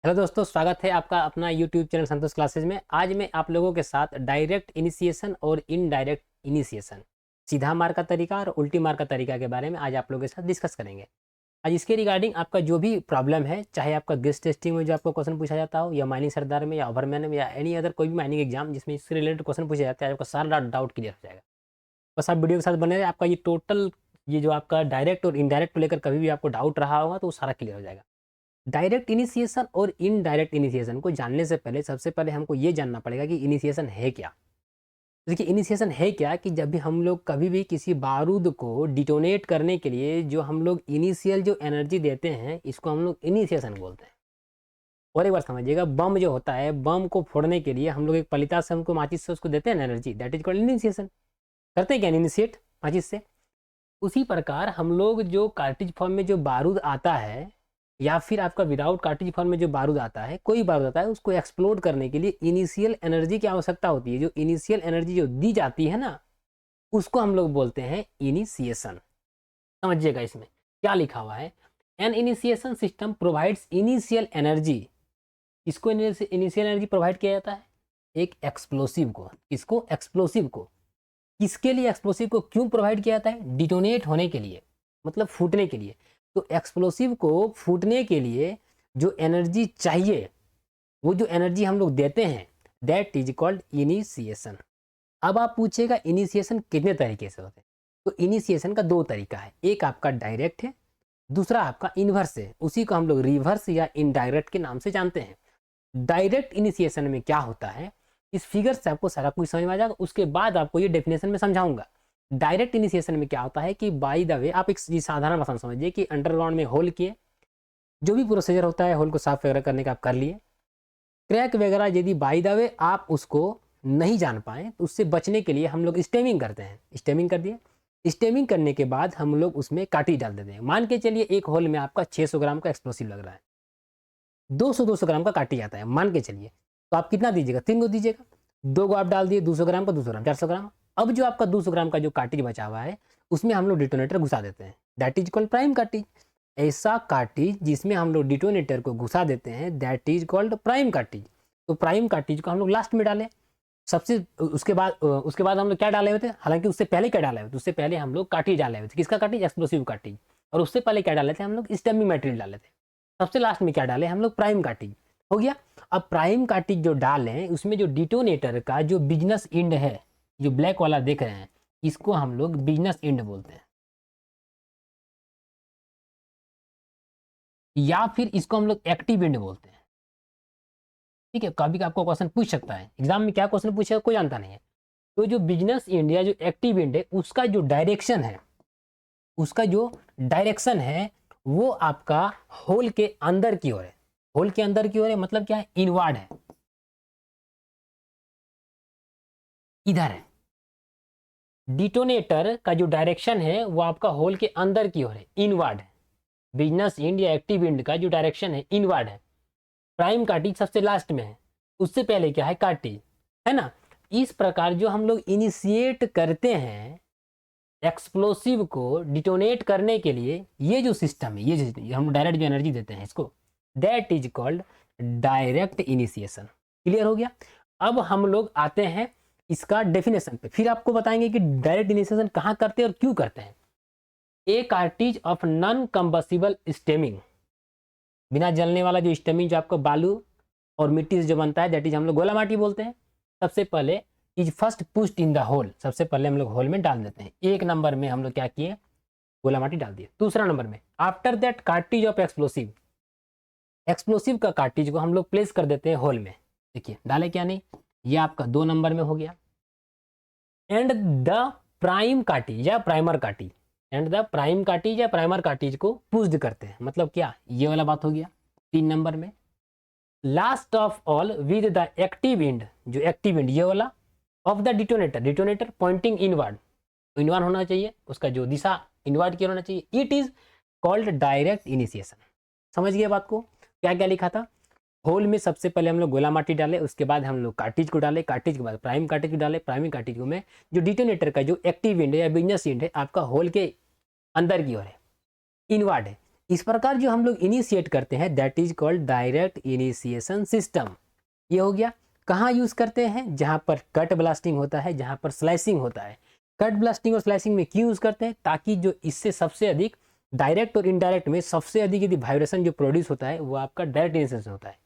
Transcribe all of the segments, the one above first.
Hello दोस्तों, स्वागत है आपका अपना यूट्यूब चैनल संतोष क्लासेज में। आज मैं आप लोगों के साथ डायरेक्ट इनिशिएशन और इनडायरेक्ट इनिशिएशन, सीधा मार का तरीका और उल्टी मार का तरीका के बारे में आज आप लोगों के साथ डिस्कस करेंगे। आज इसके रिगार्डिंग आपका जो भी प्रॉब्लम है, चाहे आपका गेस्ट टेस्टिंग में जो आपको क्वेश्चन पूछा जाता हो, या माइनिंग सरदार में, या ओवरमैन में, या एनी अदर कोई भी माइनिंग एग्जाम जिसमें इससे रिलेटेड क्वेश्चन पूछे जाते हैं, आपका सारा डाउट क्लियर हो जाएगा। बस आप वीडियो के साथ बने रहे। आपका ये टोटल, ये जो आपका डायरेक्ट और इनडायरेक्ट को लेकर कभी भी आपको डाउट रहा होगा तो वो सारा क्लियर हो जाएगा। डायरेक्ट इनिशिएशन और इनडायरेक्ट इनिशिएशन को जानने से पहले सबसे पहले हमको ये जानना पड़ेगा कि इनिशिएशन है क्या। देखिए, इनिशिएशन है क्या कि जब भी हम लोग कभी भी किसी बारूद को डिटोनेट करने के लिए जो हम लोग इनिशियल जो एनर्जी देते हैं, इसको हम लोग इनिशिएशन बोलते हैं। और एक बार समझिएगा, बम जो होता है, बम को फोड़ने के लिए हम लोग एक पलिता से हमको माचिस से उसको देते हैं energy, that is called initiation. करते हैं क्या, इनिशिएट माचिस से। उसी प्रकार हम लोग जो कार्टिज फॉर्म में जो बारूद आता है, या फिर आपका विदाउट कार्टिज फॉर्म में जो बारूद आता है, कोई बारूद आता है, उसको एक्सप्लोड करने के लिए इनिशियल एनर्जी की आवश्यकता होती है। जो इनिशियल एनर्जी जो दी जाती है ना, उसको हम लोग बोलते हैं इनिशिएशन। समझिएगा इसमें क्या लिखा हुआ है। An initiation system provides initial energy. इसको इनिशियल एनर्जी प्रोवाइड किया जाता है एक एक्सप्लोसिव को। इसको एक्सप्लोसिव को किसके लिए, एक्सप्लोसिव को क्यों प्रोवाइड किया जाता है? डिटोनेट होने के लिए, मतलब फूटने के लिए। तो एक्सप्लोसिव को फूटने के लिए जो एनर्जी चाहिए, वो जो एनर्जी हम लोग देते हैं, दैट इज कॉल्ड इनिशिएशन। अब आप पूछेगा इनिशिएशन कितने तरीके से होते हैं? तो इनिशिएशन का दो तरीका है, एक आपका डायरेक्ट है, दूसरा आपका इनवर्स है। उसी को हम लोग रिवर्स या इनडायरेक्ट के नाम से जानते हैं। डायरेक्ट इनिशिएशन में क्या होता है, इस फिगर से आपको सारा कुछ समझ में आ जाएगा। उसके बाद आपको ये डेफिनेशन में समझाऊंगा। डायरेक्ट इनिशिएशन में क्या होता है कि बाय द वे, आप एक साधारण भाषा में समझिए कि अंडरग्राउंड में होल किए, जो भी प्रोसीजर होता है होल को साफ वगैरह करने का आप कर लिए। क्रैक वगैरह यदि बाय द वे आप उसको नहीं जान पाए तो उससे बचने के लिए हम लोग स्टेमिंग करते हैं। स्टेमिंग कर दिए, स्टेमिंग करने के बाद हम लोग उसमें कार्ट्रिज डाल देते हैं। मान के चलिए एक होल में आपका 600 ग्राम का एक्सप्लोसिव लग रहा है, 200 ग्राम का कार्ट्रिज आता है, मान के चलिए। तो आप कितना दीजिएगा? 3 गो दीजिएगा। 2 गो आप डाल दिए 200 ग्राम का, 200 ग्राम 400 ग्राम। अब जो आपका 200 ग्राम का जो कार्ट्रिज बचा हुआ है, उसमें हम लोग डिटोनेटर घुसा देते हैं, that is called prime cartridge. ऐसा कार्ट्रिज जिसमें हम लोग डिटोनेटर को घुसा देते हैं, that is called prime cartridge. तो प्राइम कार्ट्रिज को हम लोग लास्ट में डालें सबसे। उसके बाद हम लोग क्या डाले हुए थे? हालांकि उससे पहले क्या डाले हुए थे? उससे पहले हम लोग कार्ट्रिज डाले हुए थे। किसका कार्ट्रिज? Explosive cartridge. और उससे पहले क्या डाले थे? हम लोग स्टेमिंग मटेरियल डाले थे। सबसे लास्ट में क्या डाले? हम लोग प्राइम कार्ट्रिज। हो गया। अब प्राइम कार्ट्रिज जो डालें, उसमें जो डिटोनेटर का जो बिजनेस एंड है, जो ब्लैक वाला देख रहे हैं, इसको हम लोग बिजनेस एंड बोलते हैं, या फिर इसको हम लोग एक्टिव एंड बोलते हैं। ठीक है, कभी आपको क्वेश्चन पूछ सकता है एग्जाम में, क्या क्वेश्चन पूछेगा कोई जानता नहीं है। तो जो बिजनेस एंड या जो एक्टिव एंड है, उसका जो डायरेक्शन है, उसका जो डायरेक्शन है वो आपका होल के अंदर की ओर है। होल के अंदर की ओर है मतलब क्या है? इनवर्ड है, इधर है। डिटोनेटर का जो डायरेक्शन है वो आपका होल के अंदर की ओर है, इनवर्ड है। बिजनेस एंड या एक्टिव एंड का जो डायरेक्शन है इनवर्ड है। प्राइम कार्ट्रिज सबसे लास्ट में है, उससे पहले क्या है? कार्ट्रिज, है ना। इस प्रकार जो हम लोग इनिशिएट करते हैं एक्सप्लोसिव को डिटोनेट करने के लिए, ये जो सिस्टम है, ये जो हम डायरेक्ट जो एनर्जी देते हैं इसको, that is called direct initiation. Clear हो गया। अब हम लोग आते हैं इसका डेफिनेशन पे, फिर आपको बताएंगे कि डायरेक्ट इनिशिएशन कहाँ करते हैं और क्यों करते हैं। ए कार्ट्रिज ऑफ नॉन कंबसिबल स्टेमिंग, बिना जलने वाला जो स्टेमिंग, जो आपको बालू और मिट्टी से जो बनता है, दैट इज हम लोग गोला माटी बोलते हैं। सबसे पहले is first pushed in the hole, सबसे पहले हम लोग होल में डाल देते हैं। एक नंबर में हम लोग क्या किए? गोला माटी डाल दिए। दूसरा नंबर में after that cartridge of explosive, explosive का कार्ट्रिज को हम लोग प्लेस कर देते हैं होल में। देखिए डाले क्या नहीं, ये आपका 2 नंबर में हो गया। एंड द प्राइम कार्ट्रिज या primer cartridge, and the prime cartridge या प्राइमर कार्ट्रिज को पुश्ड करते हैं, मतलब क्या? ये वाला बात हो गया 3 नंबर में। Last of all with the active end, जो एक्टिव एंड ये वाला, of the detonator, detonator pointing inward, inward होना चाहिए, उसका जो दिशा इनवर्ड की होना चाहिए। It is called direct initiation. समझ गए बात को? क्या क्या लिखा था? होल में सबसे पहले हम लोग गोला माटी डाले, उसके बाद हम लोग कार्ट्रिज को डाले, कार्ट्रिज के बाद प्राइम कार्ट्रिज को डाले, प्राइम कार्ट्रिज में जो डिटोनेटर का जो एक्टिव एंड है या बिजनेस एंड है आपका होल के अंदर की ओर है, इनवर्ड है। इस प्रकार जो हम लोग इनिशिएट करते हैं that is called direct initiation system. ये हो गया। कहाँ यूज करते हैं? जहाँ पर कट ब्लास्टिंग होता है, जहाँ पर स्लाइसिंग होता है। कट ब्लास्टिंग और स्लाइसिंग में क्यों यूज करते हैं? ताकि जो इससे सबसे अधिक डायरेक्ट और इनडायरेक्ट में सबसे अधिक यदि वाइब्रेशन जो प्रोड्यूस होता है वो आपका डायरेक्ट इनिशिएशन होता है।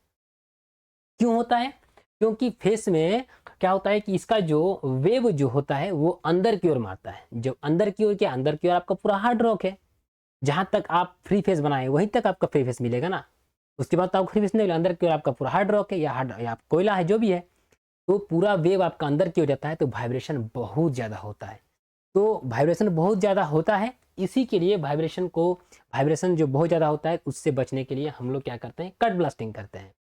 क्यों होता है? क्योंकि फेस में क्या होता है कि इसका जो वेव जो होता है वो अंदर की ओर मारता है। जब अंदर की ओर, क्या अंदर की ओर आपका पूरा हार्ड रॉक है, जहां तक आप फ्री फेस बनाए वहीं तक आपका फ्री फेस मिलेगा ना, उसके बाद तो आपको फ्री फेस नहीं मिलेगा। अंदर की ओर आपका पूरा हार्ड रॉक है या हार्ड या कोयला है, जो भी है, तो पूरा वेव आपका अंदर की ओर जाता है, तो वाइब्रेशन बहुत ज़्यादा होता है। तो वाइब्रेशन बहुत ज़्यादा होता है, इसी के लिए वाइब्रेशन जो बहुत ज़्यादा होता है उससे बचने के लिए हम लोग क्या करते हैं? कट ब्लास्टिंग करते हैं।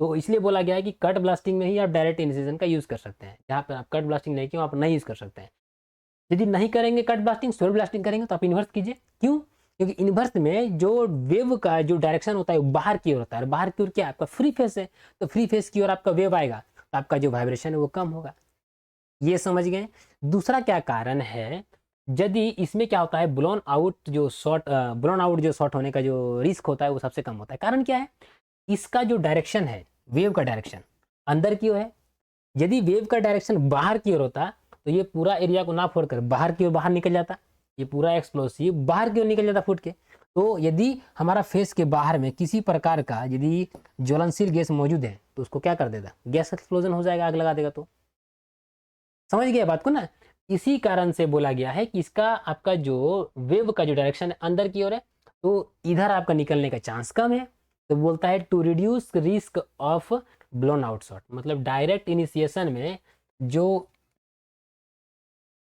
तो इसलिए बोला गया है कि कट ब्लास्टिंग में ही आप डायरेक्ट इनिशिएशन का यूज़ कर सकते हैं। जहाँ पर आप कट ब्लास्टिंग नहीं किए आप नहीं यूज़ कर सकते हैं। यदि नहीं करेंगे कट ब्लास्टिंग, सोल ब्लास्टिंग करेंगे तो आप इन्वर्स कीजिए। क्यों? क्योंकि इन्वर्स में जो वेव का जो डायरेक्शन होता है वो बाहर की ओर होता है, और बाहर की ओर क्या आपका फ्री फेस है, तो फ्री फेस की ओर आपका वेव आएगा, तो आपका जो वाइब्रेशन है वो कम होगा। ये समझ गए। दूसरा क्या कारण है? यदि इसमें क्या होता है, ब्लोन आउट जो शॉर्ट होने का जो रिस्क होता है वो सबसे कम होता है। कारण क्या है? इसका जो डायरेक्शन है, वेव का डायरेक्शन अंदर की ओर है। यदि वेव का डायरेक्शन बाहर की ओर होता तो ये पूरा एरिया को ना फोड़कर बाहर की ओर बाहर निकल जाता, ये पूरा एक्सप्लोसिव बाहर की ओर निकल जाता फूट के। तो यदि हमारा फेस के बाहर में किसी प्रकार का यदि ज्वलनशील गैस मौजूद है तो उसको क्या कर देगा? गैस एक्सप्लोजन हो जाएगा, आग लगा देगा। तो समझ गए बात को ना? इसी कारण से बोला गया है कि इसका आपका जो वेव का जो डायरेक्शन है अंदर की ओर है, तो इधर आपका निकलने का चांस कम है। तो बोलता है to reduce risk of blown out shot, मतलब डायरेक्ट इनिशिएशन में जो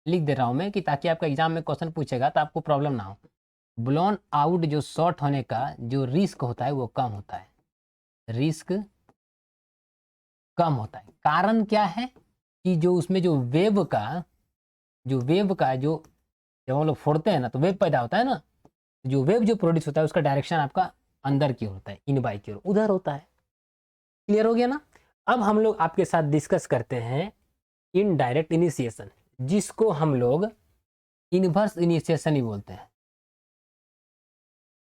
लिख दे रहा हूं मैं कि ताकि आपका एग्जाम में क्वेश्चन पूछेगा तो आपको प्रॉब्लम ना हो। ब्लोन आउट जो शॉर्ट होने का जो रिस्क होता है वो कम होता है, रिस्क कम होता है। कारण क्या है? कि जो उसमें जो वेव का जो जब हम लोग फोड़ते हैं ना तो वेव पैदा होता है ना, जो वेव जो प्रोड्यूस होता है उसका डायरेक्शन आपका अंदर की ओर होता है, इन बाई की ओर उधर होता है। क्लियर हो गया ना? अब हम लोग आपके साथ डिस्कस करते हैं इनडायरेक्ट इनिशिएशन, जिसको हम लोग इनवर्स इनिशिएशन ही बोलते हैं।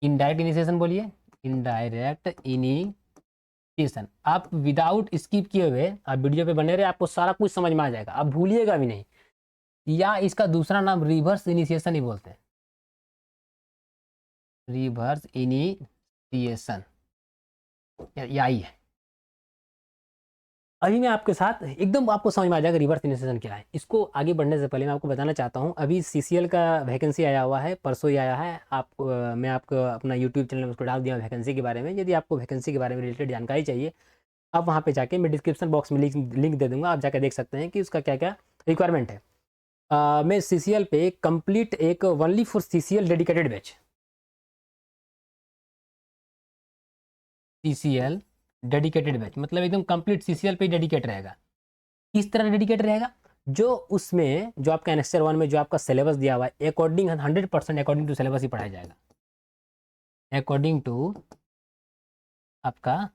इनडायरेक्ट इनिशिएशन बोलिए, इनडायरेक्ट इनिशिएशन। आप विदाउट स्किप किए हुए आप वीडियो पे बने रहे, आपको सारा कुछ समझ में आ जाएगा, आप भूलिएगा भी नहीं। या इसका दूसरा नाम रिवर्स इनिशिएशन ही बोलते हैं, रिवर्स इनिशिएशन या ही है। अभी मैं आपके साथ एकदम आपको समझ में आ जाएगा रिवर्स इनिशिएशन क्या है। इसको आगे बढ़ने से पहले मैं आपको बताना चाहता हूँ, अभी सीसीएल का वैकेंसी आया हुआ है, परसों ही आया है। मैं आपको अपना यूट्यूब चैनल में उसको डाल दिया वैकेंसी के बारे में। यदि आपको वैकेंसी के बारे में रिलेटेड जानकारी चाहिए, आप वहाँ पे जाके, मैं डिस्क्रिप्शन बॉक्स में लिंक दे दूंगा, आप जाकर देख सकते हैं कि उसका क्या क्या रिक्वायरमेंट है। मैं सीसीएल पे कंप्लीट एक only for CCL dedicated batch, CCL dedicated batch मतलब एकदम कंप्लीट सीसीएल पे डेडिकेट रहेगा। किस तरह डेडिकेट रहेगा? जो उसमें जो आपका एनेक्स्चर 1 में जो आपका सिलेबस दिया हुआ है अकॉर्डिंग 100% अकॉर्डिंग टू सिलेबस ही पढ़ाया जाएगा, अकॉर्डिंग टू आपका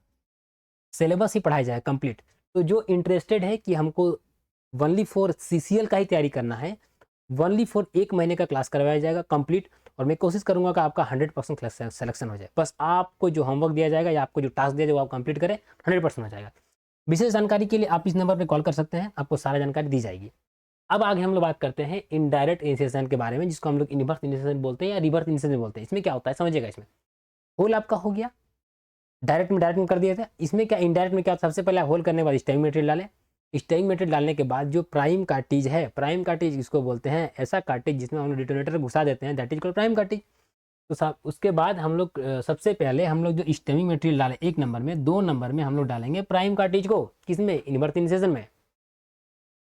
सिलेबस ही पढ़ाया जाएगा कंप्लीट। तो जो इंटरेस्टेड है कि हमको ओनली फॉर सीसीएल का ही तैयारी करना है, ओनली फॉर 1 महीने का क्लास करवाया जाएगा कंप्लीट, और मैं कोशिश करूंगा कि आपका 100% सिलेक्शन हो जाए। बस आपको जो होमवर्क दिया जाएगा या आपको जो टास्क दिया जाएगा वो आप कंप्लीट करें, 100% हो जाएगा। विशेष जानकारी के लिए आप इस नंबर पर कॉल कर सकते हैं, आपको सारा जानकारी दी जाएगी। अब आगे हम लोग बात करते हैं इनडायरेक्ट इनिशिएशन के बारे में, जिसको हम लोग इनवर्स इनिशिएशन बोलते हैं या रिवर्स इनिशिएशन बोलते हैं। इसमें क्या होता है समझिएगा। इसमें होल आपका हो गया, डायरेक्ट में कर दिया था। इसमें क्या इनडायरेक्ट में क्या, सबसे पहले होल करने के बाद स्टेइंग मटेरियल डालें। स्टेइंग मटेरियल डालने के बाद जो प्राइम कार्टिज है, प्राइम कार्टिज इसको बोलते हैं, ऐसा कार्टिज जिसमें हम लोग डिटोनेटर घुसा देते हैं, that is called prime cartridge. तो उसके बाद हम लोग सबसे पहले हम लोग जो स्टेमिंग मटेरियल डालें 1 नंबर में, 2 नंबर में हम लोग डालेंगे प्राइम कार्टिज को। किसमें? इनवर्स इनिशिएशन में।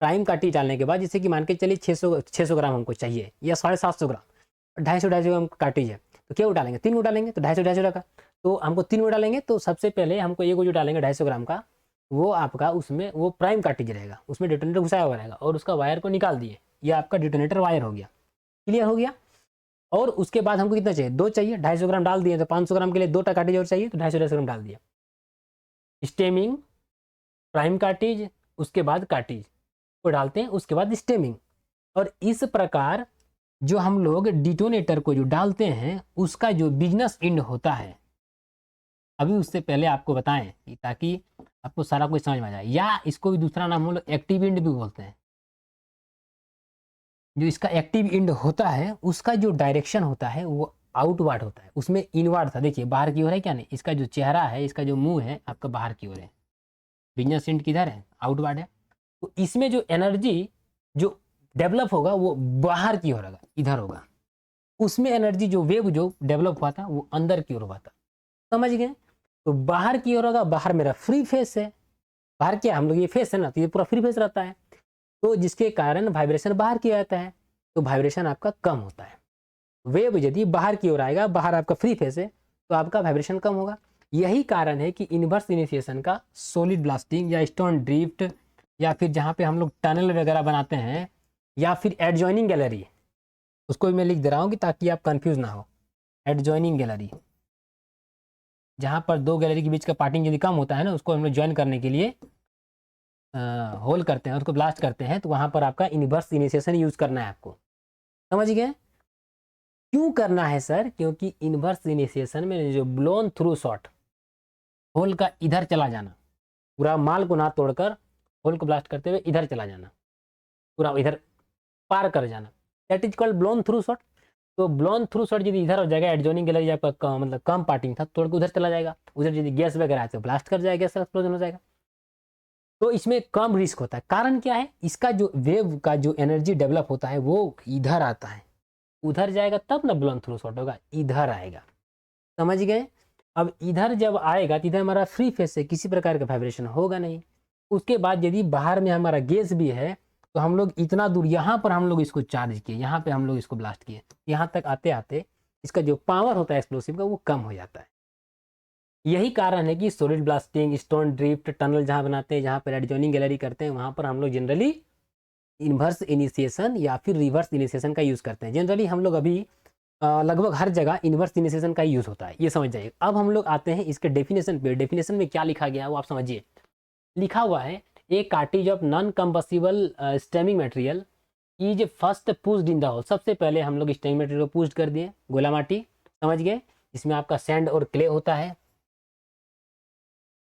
प्राइम कार्टिज डालने के बाद, जैसे कि मान के चलिए 600 ग्राम हमको चाहिए या 750 ग्राम, 250 ग्राम कार्टिज है, तो क्या वो डालेंगे? 3 वो डालेंगे, तो 250 का। तो हमको 3 वो डालेंगे, तो सबसे पहले हमको एक वो जो डालेंगे 250 ग्राम का, वो आपका उसमें वो प्राइम कार्टिज रहेगा, उसमें डिटोनेटर घुसाया हुआ रहेगा, और उसका वायर को निकाल दिए, ये आपका डिटोनेटर वायर हो गया। क्लियर हो गया? और उसके बाद हमको कितना चाहिए? 2 चाहिए, 250 ग्राम डाल दिए, तो 500 ग्राम के लिए 2 कार्टिज और चाहिए, तो 250 ग्राम डाल दिया। स्टेमिंग, प्राइम कार्टिज, उसके बाद कार्टिज को डालते हैं, उसके बाद स्टेमिंग। और इस प्रकार जो हम लोग डिटोनेटर को जो डालते हैं उसका जो बिजनेस एंड होता है, अभी उससे पहले आपको बताएं ताकि आपको सारा कुछ समझ में आ जाए, या इसको भी दूसरा नाम हम लोग एक्टिव एंड भी बोलते हैं। जो इसका एक्टिव एंड होता है उसका जो डायरेक्शन होता है वो आउटवर्ड होता है, उसमें इनवर्ड था। देखिए बाहर की ओर है क्या नहीं, इसका जो चेहरा है, इसका जो मुंह है आपका बाहर की ओर है, बिजनेस एंड किधर है, आउटवर्ड है। तो इसमें जो एनर्जी जो डेवलप होगा वो बाहर की ओर होगा, इधर होगा। उसमें एनर्जी जो वेव जो डेवलप हुआ था वो अंदर की ओर हुआ था, समझ गए। तो बाहर की ओर होगा, बाहर मेरा फ्री फेस है, बाहर क्या हम लोग ये फेस है ना, तो ये पूरा फ्री फेस रहता है, तो जिसके कारण वाइब्रेशन बाहर की आता है, तो वाइब्रेशन आपका कम होता है। वेव यदि बाहर की ओर आएगा, बाहर आपका फ्री फेस है, तो आपका वाइब्रेशन कम होगा। यही कारण है कि इन्वर्स इनिशिएशन का सॉलिड ब्लास्टिंग या स्टोन ड्रिफ्ट, या फिर जहाँ पे हम लोग टनल वगैरह बनाते हैं, या फिर एडजॉइनिंग गैलरी, उसको भी मैं लिख दे रहा हूँ कि ताकि आप कंफ्यूज ना हो। एडजॉइनिंग गैलरी, जहाँ पर दो गैलरी के बीच का पार्टिंग यदि कम होता है ना, उसको हम लोग ज्वाइन करने के लिए होल करते हैं, उसको ब्लास्ट करते हैं, तो वहाँ पर आपका इन्वर्स इनिशिएशन यूज करना है आपको, समझ गए। क्यों करना है सर, क्योंकि इन्वर्स इनिशिएशन में जो ब्लोन थ्रू शॉट, होल का इधर चला जाना, पूरा माल को ना तोड़कर होल को ब्लास्ट करते हुए इधर चला जाना, पूरा इधर पार कर जाना, that is called blown through shot. तो ब्लोन थ्रू शॉट यदि इधर हो जाएगा, एडजॉइनिंग गैलरी आपका मतलब कम पार्टिंग था, तोड़ के उधर चला जाएगा, उधर यदि गैस वगैरह है तो ब्लास्ट कर जाएगा, गैस एक्सप्लोजन हो जाएगा। तो इसमें कम रिस्क होता है। कारण क्या है, इसका जो वेव का जो एनर्जी डेवलप होता है वो इधर आता है, उधर जाएगा तब ना ब्लोन थ्रू शॉट होगा, इधर आएगा, समझ गए। अब इधर जब आएगा तो इधर हमारा फ्री फेस से किसी प्रकार का वाइब्रेशन होगा नहीं। उसके बाद यदि बाहर में हमारा गैस भी है, तो हम लोग इतना दूर यहाँ पर हम लोग इसको चार्ज किए, यहाँ पे हम लोग इसको ब्लास्ट किए, यहाँ तक आते आते इसका जो पावर होता है एक्सप्लोसिव का वो कम हो जाता है। यही कारण है कि solid blasting, stone drift, tunnel जहाँ बनाते हैं, जहाँ पर एडजॉइनिंग गैलरी करते हैं, वहाँ पर हम लोग जनरली इन्वर्स इनिशिएशन या फिर रिवर्स इनिशिएशन का यूज़ करते हैं। जनरली हम लोग अभी लगभग हर जगह इन्वर्स इनिशिएशन का यूज़ होता है, ये समझ जाइए। अब हम लोग आते हैं इसके डेफिनेशन पे। डेफिनेशन में क्या लिखा गया है वो आप समझिए। लिखा हुआ है, a cartridge of non combustible stemming material is first pushed in the hole. सबसे पहले हम लोग स्टेमिंग मटेरियल को पुश्ड कर दिए, गोला माटी, समझ गए। इसमें आपका सैंड और क्ले होता है,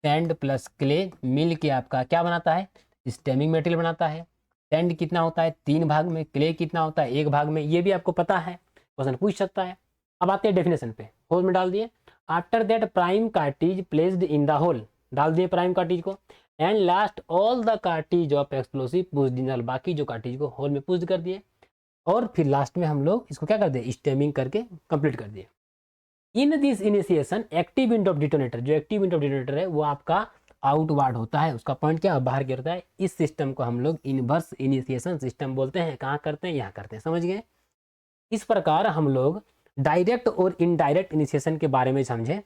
सैंड प्लस क्ले मिल के आपका क्या बनाता है, स्टेमिंग मटेरियल बनाता है। सैंड कितना होता है 3 भाग में, क्ले कितना होता है 1 भाग में, ये भी आपको पता है, क्वेश्चन पूछ सकता है। अब आते हैं डेफिनेशन पे, होल में डाल दिए। After that prime cartridge placed in the hole, डाल दिए प्राइम कार्टिज को, and last all the cartridge of explosive pushed in the hole, बाकी जो कार्टिज को होल में पुश कर दिए, और फिर लास्ट में हम लोग इसको क्या कर दिए, स्टेमिंग करके कंप्लीट कर दिए। In this initiation active end of detonator, जो एक्टिव इंड ऑफ डिटोनेटर है वो आपका आउटवर्ड होता है, उसका पॉइंट क्या बाहर की होता है। इस सिस्टम को हम लोग इनवर्स इनिशिएशन सिस्टम बोलते हैं। कहाँ करते हैं, यहाँ करते हैं, समझ गए। इस प्रकार हम लोग डायरेक्ट और इनडायरेक्ट इनिशिएशन के बारे में समझे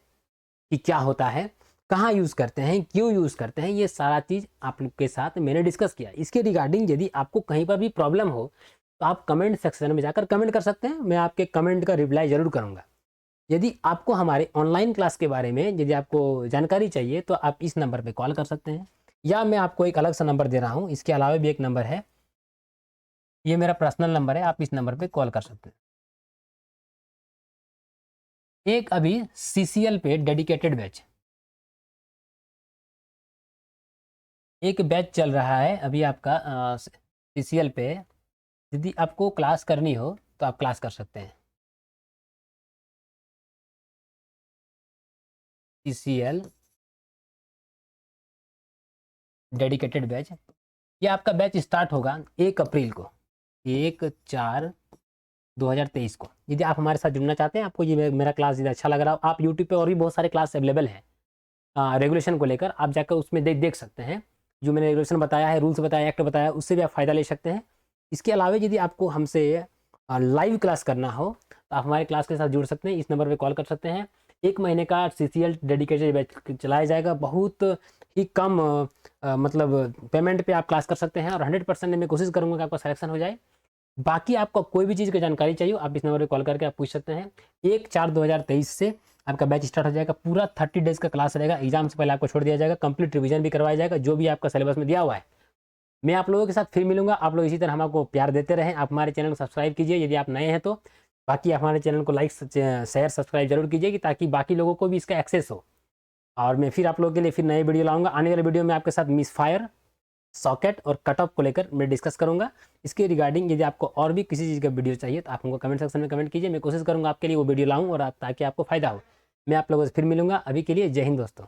कि क्या होता है, कहाँ यूज़ करते हैं, क्यों यूज़ करते हैं, ये सारा चीज़ आपके साथ मैंने डिस्कस किया। इसके रिगार्डिंग यदि आपको कहीं पर भी प्रॉब्लम हो तो आप कमेंट सेक्शन में जाकर कमेंट कर सकते हैं, मैं आपके कमेंट का रिप्लाई ज़रूर करूँगा। यदि आपको हमारे ऑनलाइन क्लास के बारे में यदि आपको जानकारी चाहिए तो आप इस नंबर पे कॉल कर सकते हैं, या मैं आपको एक अलग सा नंबर दे रहा हूँ, इसके अलावा भी एक नंबर है, ये मेरा पर्सनल नंबर है, आप इस नंबर पे कॉल कर सकते हैं। एक अभी CCL पे डेडिकेटेड बैच, एक बैच चल रहा है अभी आपका CCL पे। यदि आपको क्लास करनी हो तो आप क्लास कर सकते हैं। CCL डेडिकेटेड बैच, ये आपका बैच स्टार्ट होगा 1 अप्रैल को, 1/4/2023 को। यदि आप हमारे साथ जुड़ना चाहते हैं, आपको ये मेरा क्लास यदि अच्छा लग रहा हो, आप यूट्यूब पे और भी बहुत सारे क्लास अवेलेबल हैं रेगुलेशन को लेकर, आप जाकर उसमें देख सकते हैं। जो मैंने रेगुलेशन बताया है, रूल्स बताया, एक्ट बताया, उससे भी आप फ़ायदा ले सकते हैं। इसके अलावा यदि आपको हमसे लाइव क्लास करना हो तो आप हमारे क्लास के साथ जुड़ सकते हैं, इस नंबर पर कॉल कर सकते हैं। 1 महीने का CCL डेडिकेटेड बैच चलाया जाएगा, बहुत ही कम मतलब पेमेंट पे आप क्लास कर सकते हैं, और 100% मैं कोशिश करूँगा कि आपका सिलेक्शन हो जाए। बाकी आपको कोई भी चीज़ की जानकारी चाहिए, आप इस नंबर पे कॉल करके आप पूछ सकते हैं। 1/4/2023 से आपका बैच स्टार्ट हो जाएगा, पूरा 30 डेज़ का क्लास रहेगा। एग्जाम से पहले आपको छोड़ दिया जाएगा, कंप्लीट रिवीजन भी करवाया जाएगा, जो भी आपका सिलेबस में दिया हुआ है मैं आप लोगों के साथ फिर मिलूंगा। आप लोग इसी तरह हमको प्यार देते रहें। आप हमारे चैनल को सब्सक्राइब कीजिए यदि आप नए हैं तो। बाकी हमारे चैनल को लाइक शेयर सब्सक्राइब जरूर कीजिए ताकि बाकी लोगों को भी इसका एक्सेस हो। और मैं फिर आप लोगों के लिए फिर नए वीडियो लाऊंगा। आने वाले वीडियो में आपके साथ मिसफायर, सॉकेट और कट ऑफ को लेकर मैं डिस्कस करूंगा। इसके रिगार्डिंग यदि आपको और भी किसी चीज़ का वीडियो चाहिए तो आप हमको कमेंट सेक्शन में कमेंट कीजिए। मैं कोशिश करूंगा आपके लिए वो वीडियो लाऊं और ताकि आपको फायदा हो। मैं आप लोगों से फिर मिलूंगा। अभी के लिए जय हिंद दोस्तों।